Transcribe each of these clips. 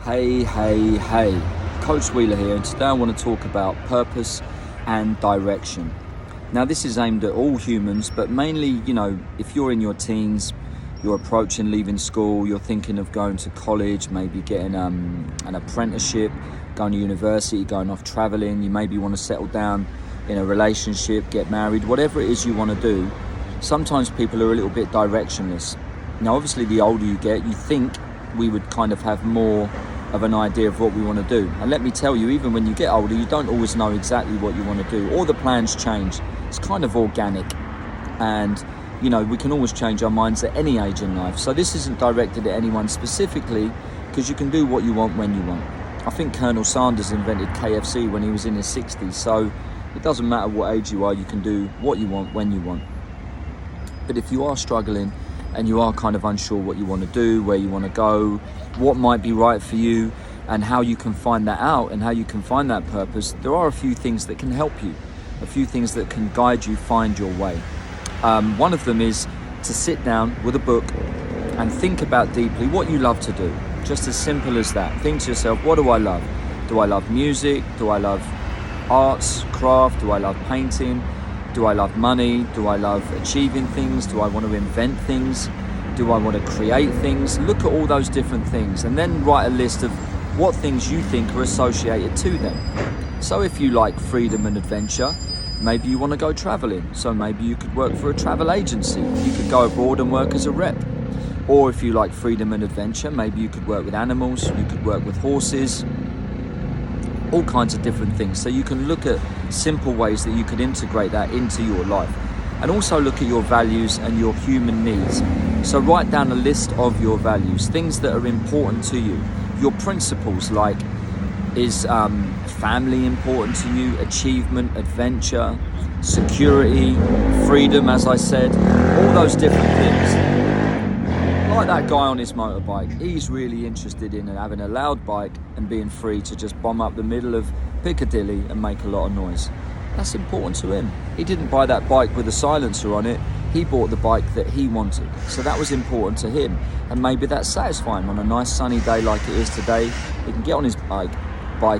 Hey, Coach Wheeler here, and today I want to talk about purpose and direction. Now, this is aimed at all humans, but mainly, if you're in your teens, you're approaching leaving school, you're thinking of going to college, maybe getting an apprenticeship, going to university, going off traveling, you maybe want to settle down in a relationship, get married, whatever it is you want to do. Sometimes people are a little bit directionless. Now, obviously, the older you get, you think we would kind of have more of an idea of what we want to do. And let me tell you, even when you get older, you don't always know exactly what you want to do. All the plans change. It's kind of organic. And, we can always change our minds at any age in life. So this isn't directed at anyone specifically, because you can do what you want when you want. I think Colonel Sanders invented KFC when he was in his 60s. So it doesn't matter what age you are, you can do what you want when you want. But if you are struggling and you are kind of unsure what you want to do, where you want to go, what might be right for you, and how you can find that out and how you can find that purpose, there are a few things that can help you, a few things that can guide you find your way. One of them is to sit down with a book and think about deeply what you love to do. Just as simple as that. Think to yourself, what do I love? Do I love music? Do I love arts, craft? Do I love painting? Do I love money? Do I love achieving things? Do I want to invent things? Do I want to create things? Look at all those different things and then write a list of what things you think are associated to them. So if you like freedom and adventure, maybe you want to go traveling. So maybe you could work for a travel agency. You could go abroad and work as a rep. Or if you like freedom and adventure, maybe you could work with animals, you could work with horses, all kinds of different things. So you can look at simple ways that you could integrate that into your life. And also look at your values and your human needs. So write down a list of your values, things that are important to you. Your principles, like, is family important to you, achievement, adventure, security, freedom, as I said, all those different things. Like that guy on his motorbike, he's really interested in having a loud bike and being free to just bomb up the middle of Piccadilly and make a lot of noise. That's important to him. He didn't buy that bike with a silencer on it. He bought the bike that he wanted. So that was important to him. And maybe that's satisfying. On a nice sunny day like it is today, he can get on his bike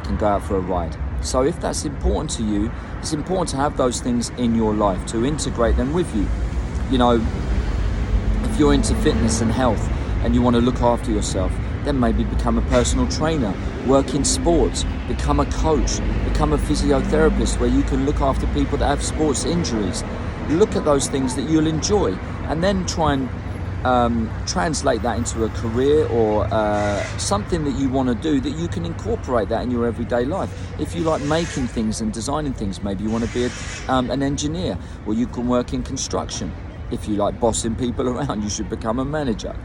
and go out for a ride. So if that's important to you, it's important to have those things in your life, to integrate them with you. If you're into fitness and health and you want to look after yourself, then maybe become a personal trainer, work in sports, become a coach, become a physiotherapist where you can look after people that have sports injuries. Look at those things that you'll enjoy and then try and translate that into a career or something that you want to do, that you can incorporate that in your everyday life. If you like making things and designing things, maybe you want to be an engineer, or you can work in construction. If you like bossing people around, you should become a manager.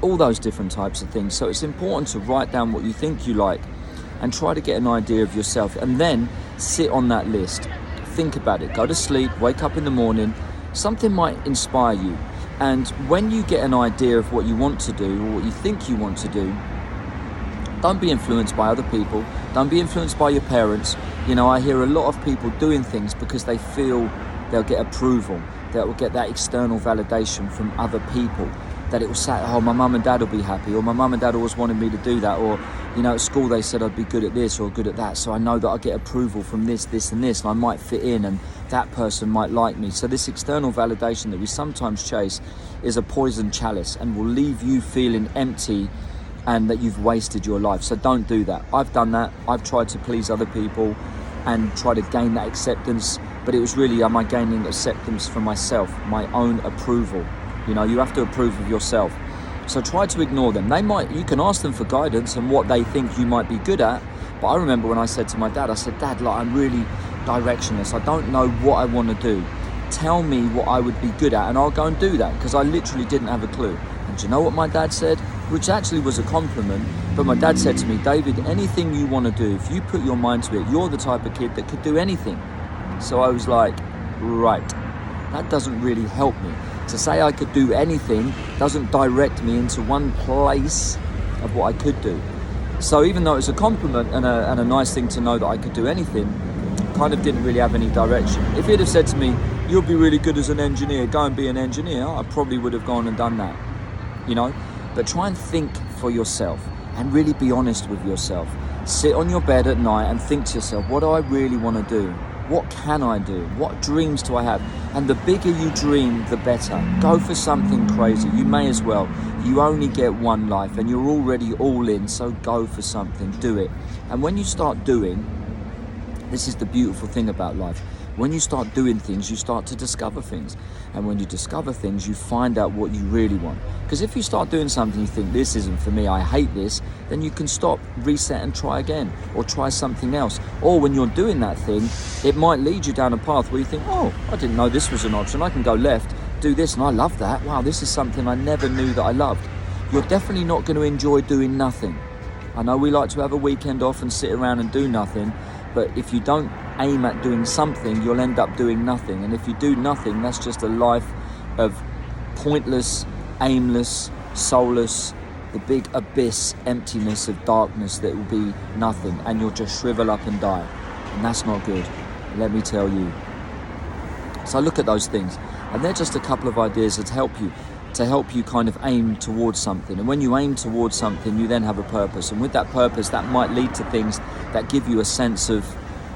All those different types of things. So it's important to write down what you think you like and try to get an idea of yourself, and then sit on that list. Think about it. Go to sleep, wake up in the morning. Something might inspire you. And when you get an idea of what you want to do or what you think you want to do, don't be influenced by other people. Don't be influenced by your parents. I hear a lot of people doing things because they feel they'll get approval, that will get that external validation from other people, that it will say, oh, my mum and dad will be happy, or my mum and dad always wanted me to do that, or at school they said I'd be good at this or good at that, so I know that I'll get approval from this and this, and I might fit in and that person might like me. So this external validation that we sometimes chase is a poison chalice and will leave you feeling empty and that you've wasted your life. So don't do that. I've done that. I've tried to please other people and try to gain that acceptance, but it was really, am I gaining acceptance for myself, my own approval? You have to approve of yourself. So try to ignore them. You can ask them for guidance and what they think you might be good at. But I remember when I said to my dad, I said, Dad, I'm really directionless. I don't know what I want to do. Tell me what I would be good at and I'll go and do that, because I literally didn't have a clue. And do you know what my dad said? Which actually was a compliment. But my dad said to me, David, anything you want to do, if you put your mind to it, you're the type of kid that could do anything. So I was like, right, that doesn't really help me. To say I could do anything doesn't direct me into one place of what I could do. So even though it's a compliment and a nice thing to know that I could do anything, kind of didn't really have any direction. If he'd have said to me, you'll be really good as an engineer, go and be an engineer, I probably would have gone and done that, But try and think for yourself. and really be honest with yourself. Sit on your bed at night and think to yourself, what do I really want to do? What can I do? What dreams do I have? And the bigger you dream, the better. Go for something crazy. You may as well. You only get one life and you're already all in, so go for something. Do it. And when you start doing, this is the beautiful thing about life. When you start doing things, you start to discover things. And when you discover things, you find out what you really want. Because if you start doing something, you think, this isn't for me, I hate this, then you can stop, reset and try again, or try something else. Or when you're doing that thing, it might lead you down a path where you think, oh, I didn't know this was an option. I can go left, do this, and I love that. Wow, this is something I never knew that I loved. You're definitely not going to enjoy doing nothing. I know we like to have a weekend off and sit around and do nothing, but if you don't aim at doing something, you'll end up doing nothing. And if you do nothing, that's just a life of pointless, aimless, soulless, the big abyss, emptiness of darkness that will be nothing, and you'll just shrivel up and die. And that's not good, let me tell you. So look at those things, and they're just a couple of ideas that help you kind of aim towards something. And when you aim towards something, you then have a purpose, and with that purpose, that might lead to things that give you a sense of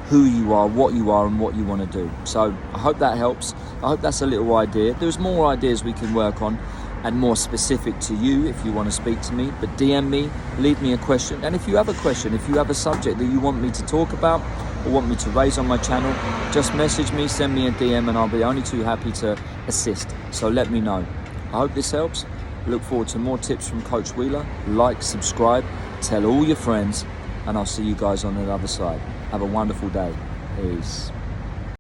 who you are, and what you want to do. So I hope that helps. I hope that's a little idea. There's more ideas we can work on and more specific to you if you want to speak to me, but DM me, leave me a question. And if you have a question, if you have a subject that you want me to talk about or want me to raise on my channel, just message me, send me a DM, and I'll be only too happy to assist. So let me know. I hope this helps. I look forward to more tips from Coach Wheeler. Like, subscribe, tell all your friends, and I'll see you guys on the other side. Have a wonderful day. Peace.